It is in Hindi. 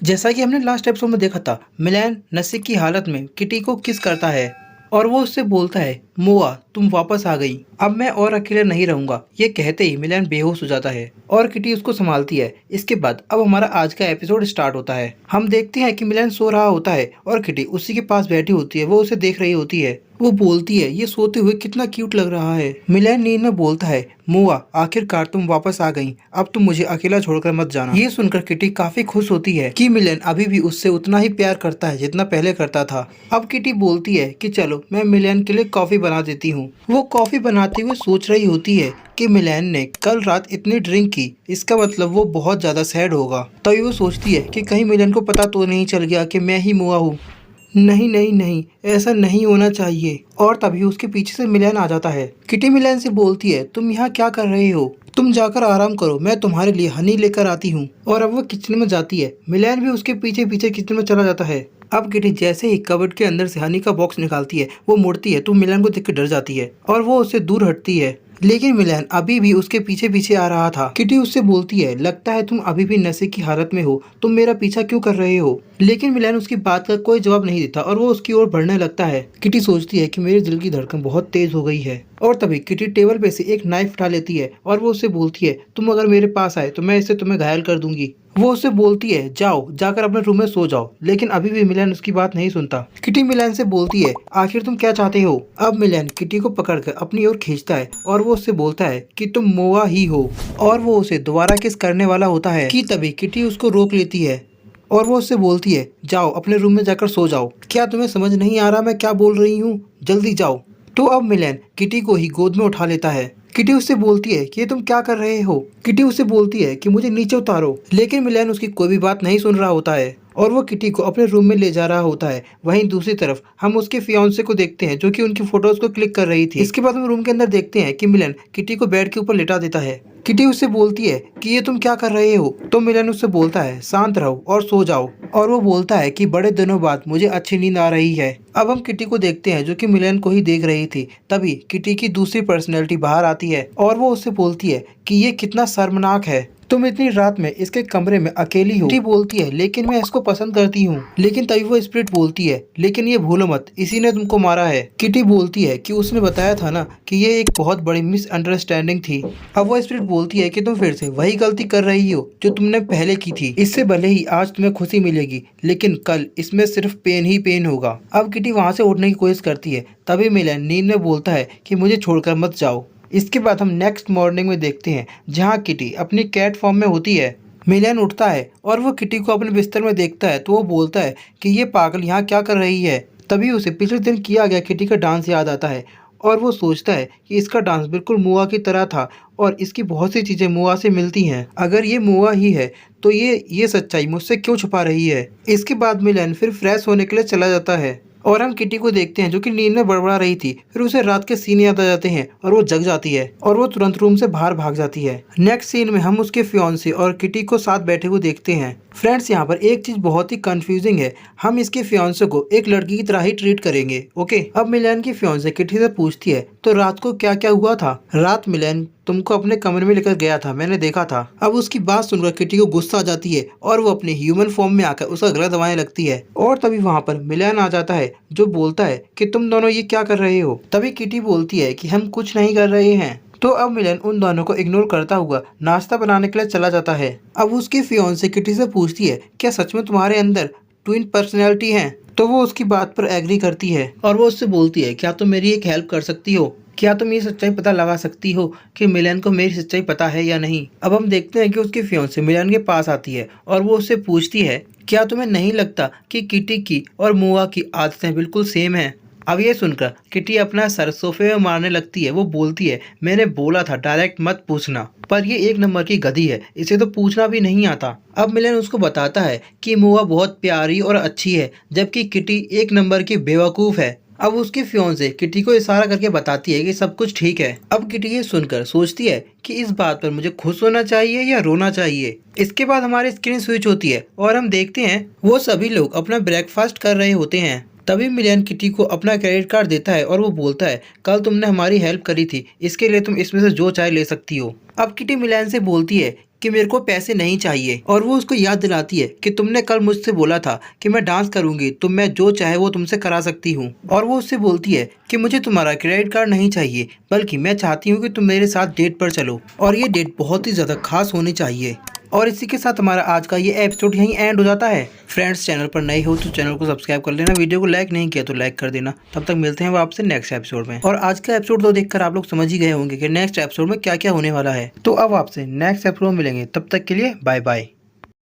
जैसा कि हमने लास्ट एपिसोड में देखा था, मिलन नशे की हालत में किटी को किस करता है और वो उससे बोलता है, मोआ तुम वापस आ गई, अब मैं और अकेले नहीं रहूंगा। ये कहते ही मिलन बेहोश हो जाता है और किटी उसको संभालती है। इसके बाद अब हमारा आज का एपिसोड स्टार्ट होता है। हम देखते हैं कि मिलन सो रहा होता है और किटी उसी के पास बैठी होती है। वो उसे देख रही होती है। वो बोलती है, ये सोते हुए कितना क्यूट लग रहा है। मिलन नींद में बोलता है, मोआ आखिरकार तुम वापस आ गई, अब तुम मुझे अकेला छोड़कर मत जाना। ये सुनकर किटी काफी खुश होती है कि मिलन अभी भी उससे उतना ही प्यार करता है जितना पहले करता था। अब किटी बोलती है कि चलो मैं मिलन के लिए कॉफी बना देती हूँ। वो कॉफी बनाते हुए सोच रही होती है कि मिलन ने कल रात इतनी ड्रिंक की, इसका मतलब वो बहुत ज्यादा सैड होगा। तभी वो सोचती है कि कहीं मिलन को पता तो नहीं चल गया कि मैं ही मोआ हूँ। नहीं नहीं नहीं, ऐसा नहीं होना चाहिए। और तभी उसके पीछे से मिलन आ जाता है। किटी मिलन से बोलती है, तुम यहाँ क्या कर रहे हो? तुम जाकर आराम करो, मैं तुम्हारे लिए हनी लेकर आती हूँ। और अब वो किचन में जाती है। मिलन भी उसके पीछे पीछे किचन में चला जाता है। अब किटी जैसे ही कबर्ड के अंदर से हनी का बॉक्स निकालती है, वो मुड़ती है तो मिलन को देख कर डर जाती है और वो उससे दूर हटती है। लेकिन मिलन अभी भी उसके पीछे पीछे आ रहा था। किटी उससे बोलती है, लगता है तुम अभी भी नशे की हालत में हो, तुम मेरा पीछा क्यों कर रहे हो? लेकिन मिलन उसकी बात का कोई जवाब नहीं देता और वो उसकी ओर बढ़ने लगता है। किटी सोचती है कि मेरे दिल की धड़कन बहुत तेज हो गई है। और तभी किटी टेबल पे से एक नाइफ उठा लेती है और वो उससे बोलती है, तुम अगर मेरे पास आए तो मैं इससे तुम्हें घायल कर दूंगी। वो उससे बोलती है, जाओ जाकर अपने रूम में सो जाओ। लेकिन अभी भी मिलन उसकी बात नहीं सुनता। किटी मिलन से बोलती है, आखिर तुम क्या चाहते हो? अब मिलन किटी को पकड़कर अपनी ओर खींचता है और वो उससे बोलता है कि तुम मोआ ही हो। और वो उसे दोबारा किस करने वाला होता है कि तभी किटी उसको रोक लेती है और वो उससे बोलती है, जाओ अपने रूम में जाकर सो जाओ। क्या तुम्हें समझ नहीं आ रहा मैं क्या बोल रही हूँ? जल्दी जाओ। तो अब मिलन किटी को ही गोद में उठा लेता है। किटी उससे बोलती है कि ये तुम क्या कर रहे हो? किटी उससे बोलती है कि मुझे नीचे उतारो। लेकिन मिलन उसकी कोई भी बात नहीं सुन रहा होता है और वो किटी को अपने रूम में ले जा रहा होता है। वहीं दूसरी तरफ हम उसके फियांसे को देखते हैं जो कि उनकी फोटोज को क्लिक कर रही थी। इसके बाद हम रूम के अंदर देखते हैं कि मिलन किटी को बेड के ऊपर लेटा देता है। किटी उससे बोलती है कि ये तुम क्या कर रहे हो? तो मिलन उससे बोलता है, शांत रहो और सो जाओ। और वो बोलता है कि बड़े दिनों बाद मुझे अच्छी नींद आ रही है। अब हम किटी को देखते हैं जो कि मिलन को ही देख रही थी। तभी किटी की दूसरी पर्सनैलिटी बाहर आती है और वो उससे बोलती है कि ये कितना शर्मनाक है, तुम इतनी रात में इसके कमरे में अकेली हो। किटी बोलती है, लेकिन मैं इसको पसंद करती हूँ। लेकिन तभी वो स्पिरिट बोलती है, लेकिन ये भूलो मत इसी ने तुमको मारा है। किटी बोलती है कि उसने बताया था ना कि ये एक बहुत बड़ी मिसअंडरस्टैंडिंग थी। अब वो स्पिरिट बोलती है कि तुम फिर से वही गलती कर रही हो जो तुमने पहले की थी। इससे भले ही आज तुम्हें खुशी मिलेगी लेकिन कल इसमें सिर्फ पेन ही पेन होगा। अब किटी वहाँ से उठने की कोशिश करती है। तभी मिलन नींद में बोलता है कि मुझे छोड़कर मत जाओ। इसके बाद हम नेक्स्ट मॉर्निंग में देखते हैं जहाँ किटी अपनी कैट फॉर्म में होती है। मिलन उठता है और वो किटी को अपने बिस्तर में देखता है तो वो बोलता है कि ये पागल यहाँ क्या कर रही है। तभी उसे पिछले दिन किया गया किटी का डांस याद आता है और वो सोचता है कि इसका डांस बिल्कुल मोआ की तरह था और इसकी बहुत सी चीज़ें मोआ से मिलती हैं। अगर ये मोआ ही है तो ये सच्चाई मुझसे क्यों छुपा रही है। इसके बाद मिलन फिर फ्रेश होने के लिए चला जाता है और हम किटी को देखते हैं जो कि नींद में बड़बड़ा रही थी। फिर उसे रात के सीन याद आ जाते हैं और वो जग जाती है और वो तुरंत रूम से बाहर भाग जाती है। नेक्स्ट सीन में हम उसके फियांसे और किटी को साथ बैठे हुए देखते हैं। फ्रेंड्स, यहाँ पर एक चीज बहुत ही कंफ्यूजिंग है। हम इसके फियांसे को एक लड़की की तरह ही ट्रीट करेंगे, ओके? अब मिलन की फियांसे किटी से पूछती है, तो रात को क्या क्या हुआ था? रात मिलन तुमको अपने कमरे में लेकर गया था, मैंने देखा था। अब उसकी बात सुनकर किटी को गुस्सा आ जाती है और वो अपने ह्यूमन फॉर्म में आकर उसका गला दबाने लगती है। और तभी वहाँ पर मिलन आ जाता है जो बोलता है कि तुम दोनों ये क्या कर रहे हो? तभी किटी बोलती है कि हम कुछ नहीं कर रहे हैं। तो अब मिलन उन दोनों को इग्नोर करता हुआ नाश्ता बनाने के लिए चला जाता है। अब उसकी फियांसे किटी से पूछती है, क्या सच में तुम्हारे अंदर ट्विन पर्सनैलिटी हैं? तो वो उसकी बात पर एग्री करती है और वो उससे बोलती है, क्या तुम मेरी एक हेल्प कर सकती हो? क्या तुम ये सच्चाई पता लगा सकती हो कि मिलन को मेरी सच्चाई पता है या नहीं? अब हम देखते हैं कि उसकी फियांसे मिलन के पास आती है और वो उससे पूछती है, क्या तुम्हें नहीं लगता कि किटी की और मोआ की आदतें बिल्कुल सेम हैं? अब ये सुनकर किटी अपना सर सोफे में मारने लगती है। वो बोलती है, मैंने बोला था डायरेक्ट मत पूछना, पर ये एक नंबर की गधी है, इसे तो पूछना भी नहीं आता। अब मिलन उसको बताता है कि मोआ बहुत प्यारी और अच्छी है जबकि किटी एक नंबर की बेवकूफ़ है। अब उसकी फियांसे किटी को इशारा करके बताती है कि सब कुछ ठीक है। अब किटी ये सुनकर सोचती है कि इस बात पर मुझे खुश होना चाहिए या रोना चाहिए। इसके बाद हमारी स्क्रीन स्विच होती है और हम देखते हैं वो सभी लोग अपना ब्रेकफास्ट कर रहे होते हैं। तभी मिलन किटी को अपना क्रेडिट कार्ड देता है और वो बोलता है, कल तुमने हमारी हेल्प करी थी, इसके लिए तुम इसमें से जो चाहे ले सकती हो। अब किटी मिलन से बोलती है कि मेरे को पैसे नहीं चाहिए और वो उसको याद दिलाती है कि तुमने कल मुझसे बोला था कि मैं डांस करूंगी तो मैं जो चाहे वो तुमसे करा सकती हूँ। और वो उससे बोलती है कि मुझे तुम्हारा क्रेडिट कार्ड नहीं चाहिए, बल्कि मैं चाहती हूँ कि तुम मेरे साथ डेट पर चलो और ये डेट बहुत ही ज़्यादा खास होनी चाहिए। और इसी के साथ हमारा आज का ये एपिसोड यहीं एंड हो जाता है। फ्रेंड्स, चैनल पर नए हो तो चैनल को सब्सक्राइब कर लेना, वीडियो को लाइक नहीं किया तो लाइक कर देना। तब तक मिलते हैं वो आपसे नेक्स्ट एपिसोड में। और आज का एपिसोड तो देखकर आप लोग समझ ही गए होंगे कि नेक्स्ट एपिसोड में क्या क्या होने वाला है। तो अब आपसे नेक्स्ट एपिसोड में मिलेंगे, तब तक के लिए बाय बाय।